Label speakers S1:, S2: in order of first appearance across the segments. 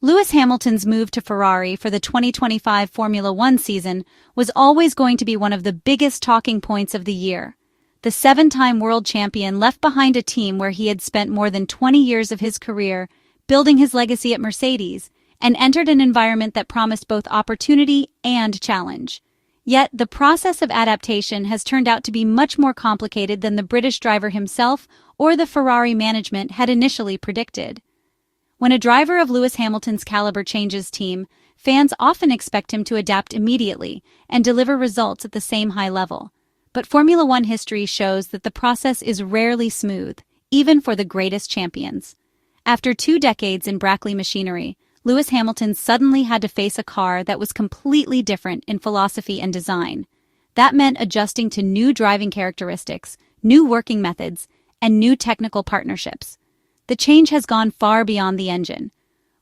S1: Lewis Hamilton's move to Ferrari for the 2025 Formula One season was always going to be one of the biggest talking points of the year. The seven-time world champion left behind a team where he had spent more than 20 years of his career building his legacy at Mercedes, and entered an environment that promised both opportunity and challenge. Yet, the process of adaptation has turned out to be much more complicated than the British driver himself or the Ferrari management had initially predicted. When a driver of Lewis Hamilton's caliber changes team, fans often expect him to adapt immediately and deliver results at the same high level. But Formula One history shows that the process is rarely smooth, even for the greatest champions. After 2 decades in Brackley machinery, Lewis Hamilton suddenly had to face a car that was completely different in philosophy and design. That meant adjusting to new driving characteristics, new working methods, and new technical partnerships. The change has gone far beyond the engine.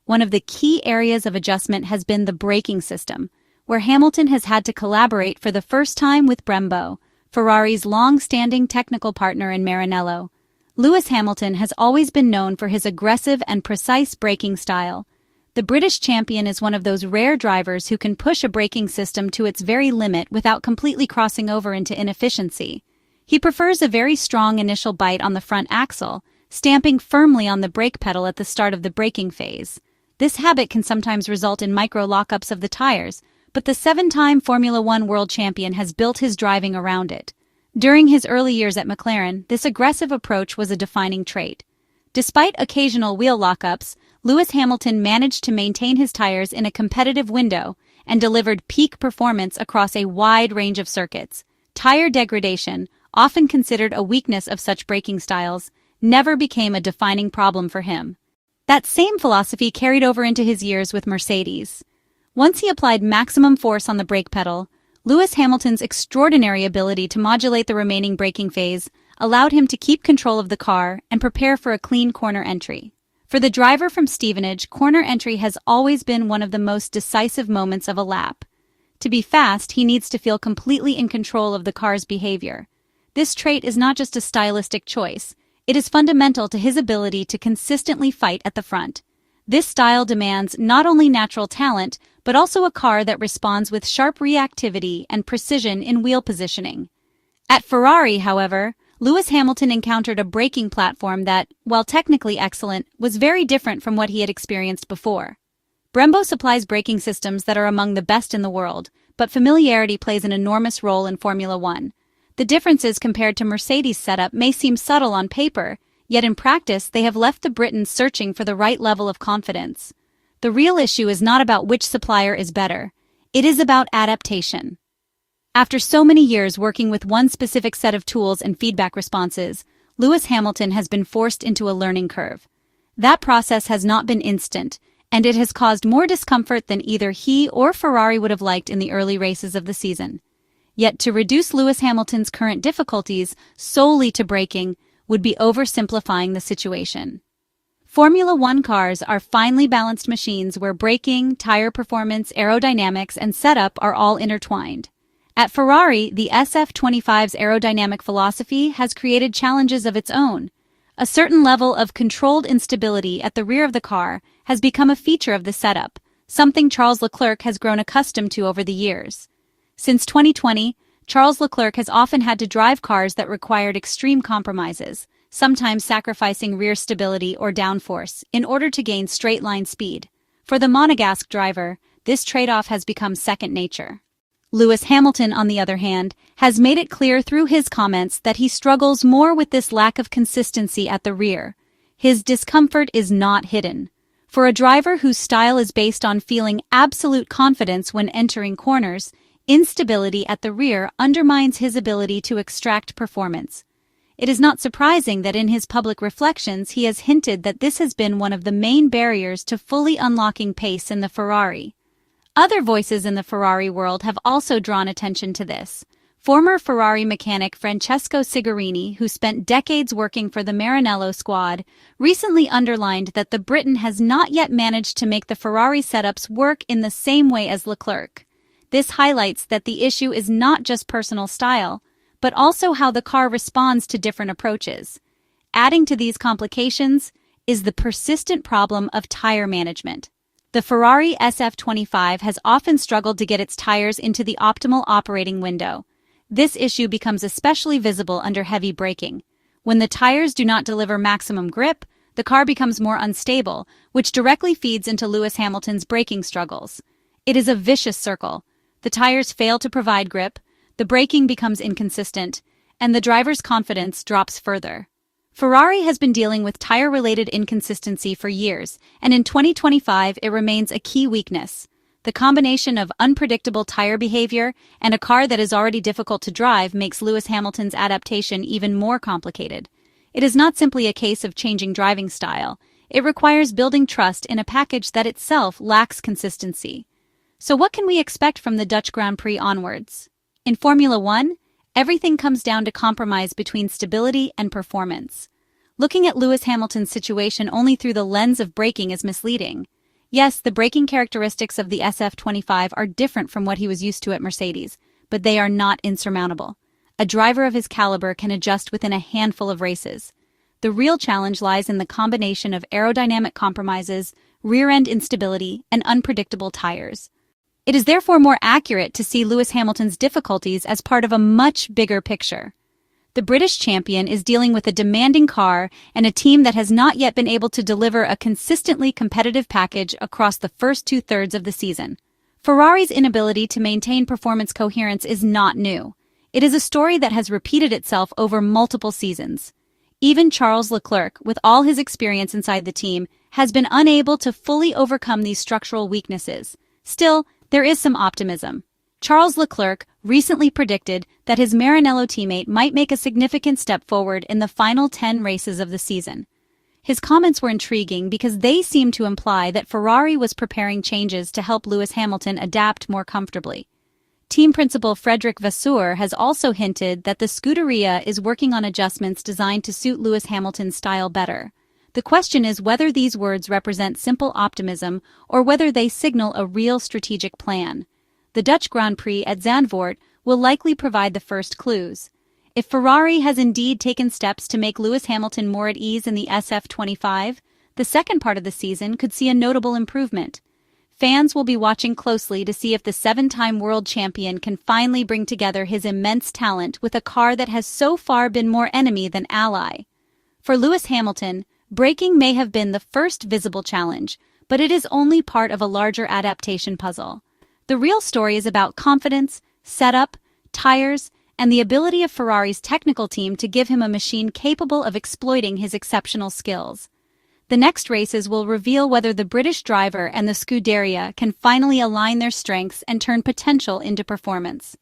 S1: One of the key areas of adjustment has been the braking system, where Hamilton has had to collaborate for the first time with Brembo, Ferrari's long-standing technical partner in Maranello. Lewis Hamilton has always been known for his aggressive and precise braking style. The British champion is one of those rare drivers who can push a braking system to its very limit without completely crossing over into inefficiency. He prefers a very strong initial bite on the front axle, stamping firmly on the brake pedal at the start of the braking phase. This habit can sometimes result in micro lockups of the tires, but the 7-time Formula One world champion has built his driving around it. During his early years at McLaren, this aggressive approach was a defining trait. Despite occasional wheel lockups, Lewis Hamilton managed to maintain his tires in a competitive window and delivered peak performance across a wide range of circuits. Tire degradation, often considered a weakness of such braking styles, never became a defining problem for him. That same philosophy carried over into his years with Mercedes. Once he applied maximum force on the brake pedal, Lewis Hamilton's extraordinary ability to modulate the remaining braking phase allowed him to keep control of the car and prepare for a clean corner entry. For the driver from Stevenage, corner entry has always been one of the most decisive moments of a lap. To be fast, he needs to feel completely in control of the car's behavior. This trait is not just a stylistic choice. It is fundamental to his ability to consistently fight at the front. This style demands not only natural talent, but also a car that responds with sharp reactivity and precision in wheel positioning. At Ferrari, however, Lewis Hamilton encountered a braking platform that, while technically excellent, was very different from what he had experienced before. Brembo supplies braking systems that are among the best in the world, but familiarity plays an enormous role in Formula One. The differences compared to Mercedes' setup may seem subtle on paper, yet in practice they have left the Britons searching for the right level of confidence. The real issue is not about which supplier is better. It is about adaptation. After so many years working with one specific set of tools and feedback responses, Lewis Hamilton has been forced into a learning curve. That process has not been instant, and it has caused more discomfort than either he or Ferrari would have liked in the early races of the season. Yet to reduce Lewis Hamilton's current difficulties solely to braking would be oversimplifying the situation. Formula One cars are finely balanced machines where braking, tire performance, aerodynamics, and setup are all intertwined. At Ferrari, the SF-25's aerodynamic philosophy has created challenges of its own. A certain level of controlled instability at the rear of the car has become a feature of the setup, something Charles Leclerc has grown accustomed to over the years. Since 2020, Charles Leclerc has often had to drive cars that required extreme compromises, sometimes sacrificing rear stability or downforce in order to gain straight-line speed. For the Monegasque driver, this trade-off has become second nature. Lewis Hamilton, on the other hand, has made it clear through his comments that he struggles more with this lack of consistency at the rear. His discomfort is not hidden. For a driver whose style is based on feeling absolute confidence when entering corners, instability at the rear undermines his ability to extract performance. It is not surprising that in his public reflections he has hinted that this has been one of the main barriers to fully unlocking pace in the Ferrari. Other voices in the Ferrari world have also drawn attention to this. Former Ferrari mechanic Francesco Cigarini, who spent decades working for the Maranello squad, recently underlined that the Briton has not yet managed to make the Ferrari setups work in the same way as Leclerc. This highlights that the issue is not just personal style, but also how the car responds to different approaches. Adding to these complications is the persistent problem of tire management. The Ferrari SF-25 has often struggled to get its tires into the optimal operating window. This issue becomes especially visible under heavy braking. When the tires do not deliver maximum grip, the car becomes more unstable, which directly feeds into Lewis Hamilton's braking struggles. It is a vicious circle. The tires fail to provide grip, the braking becomes inconsistent, and the driver's confidence drops further. Ferrari has been dealing with tire-related inconsistency for years, and in 2025 it remains a key weakness. The combination of unpredictable tire behavior and a car that is already difficult to drive makes Lewis Hamilton's adaptation even more complicated. It is not simply a case of changing driving style. It requires building trust in a package that itself lacks consistency. So what can we expect from the Dutch Grand Prix onwards? In Formula One, everything comes down to compromise between stability and performance. Looking at Lewis Hamilton's situation only through the lens of braking is misleading. Yes, the braking characteristics of the SF-25 are different from what he was used to at Mercedes, but they are not insurmountable. A driver of his caliber can adjust within a handful of races. The real challenge lies in the combination of aerodynamic compromises, rear-end instability, and unpredictable tires. It is therefore more accurate to see Lewis Hamilton's difficulties as part of a much bigger picture. The British champion is dealing with a demanding car and a team that has not yet been able to deliver a consistently competitive package across the first two-thirds of the season. Ferrari's inability to maintain performance coherence is not new. It is a story that has repeated itself over multiple seasons. Even Charles Leclerc, with all his experience inside the team, has been unable to fully overcome these structural weaknesses. Still, there is some optimism. Charles Leclerc recently predicted that his Maranello teammate might make a significant step forward in the final 10 races of the season. His comments were intriguing because they seemed to imply that Ferrari was preparing changes to help Lewis Hamilton adapt more comfortably. Team principal Vasseur has also hinted that the Scuderia is working on adjustments designed to suit Lewis Hamilton's style better. The question is whether these words represent simple optimism or whether they signal a real strategic plan. The Dutch Grand Prix at Zandvoort will likely provide the first clues. If Ferrari has indeed taken steps to make Lewis Hamilton more at ease in the SF-25, the second part of the season could see a notable improvement. Fans will be watching closely to see if the seven-time world champion can finally bring together his immense talent with a car that has so far been more enemy than ally. For Lewis Hamilton, braking may have been the first visible challenge, but it is only part of a larger adaptation puzzle. The real story is about confidence, setup, tires, and the ability of Ferrari's technical team to give him a machine capable of exploiting his exceptional skills. The next races will reveal whether the British driver and the Scuderia can finally align their strengths and turn potential into performance.